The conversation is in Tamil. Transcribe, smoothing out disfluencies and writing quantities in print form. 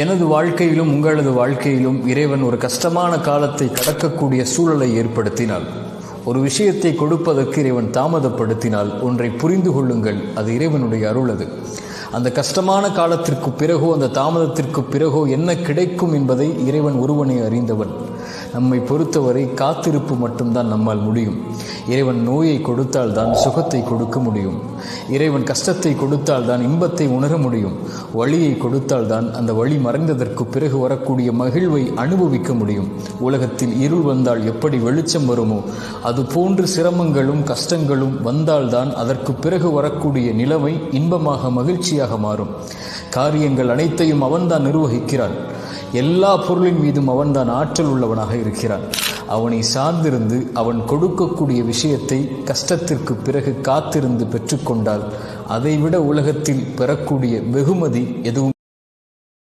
எனது வாழ்க்கையிலும் உங்களது வாழ்க்கையிலும் இறைவன் ஒரு கஷ்டமான காலத்தை கடக்கக்கூடிய சூழலை ஏற்படுத்தினால், ஒரு விஷயத்தை கொடுப்பதற்கு இறைவன் தாமதப்படுத்தினால் ஒன்றை புரிந்து கொள்ளுங்கள், அது இறைவனுடைய அருள். அது அந்த கஷ்டமான காலத்திற்கு பிறகோ அந்த தாமதத்திற்கு பிறகோ என்ன கிடைக்கும் என்பதை இறைவன் ஒருவனே அறிந்தவன். நம்மை பொறுத்தவரை காத்திருப்பு மட்டும்தான் நம்மால் முடியும். இறைவன் நோயை கொடுத்தால் தான் சுகத்தை கொடுக்க முடியும். இறைவன் கஷ்டத்தை கொடுத்தால் தான் இன்பத்தை உணர முடியும். வழியை கொடுத்தால் தான் அந்த வழி மறைந்ததற்கு பிறகு வரக்கூடிய மகிழ்வை அனுபவிக்க முடியும். உலகத்தில் இருள் வந்தால் எப்படி வெளிச்சம் வருமோ அதுபோன்று சிரமங்களும் கஷ்டங்களும் வந்தால்தான் அதற்கு பிறகு வரக்கூடிய நிலைமை இன்பமாக மகிழ்ச்சியாக மாறும். காரியங்கள் அனைத்தையும் அவன்தான் நிர்வகிக்கிறான். எல்லா பொருளின் மீதும் அவன்தான் ஆற்றல் உள்ளவனாக இருக்கிறான். அவனை சார்ந்திருந்து அவன் கொடுக்கக்கூடிய விஷயத்தை கஷ்டத்திற்கு பிறகு காத்திருந்து பெற்றுக்கொண்டால் அதைவிட உலகத்தில் பெறக்கூடிய வெகுமதி எதுவும்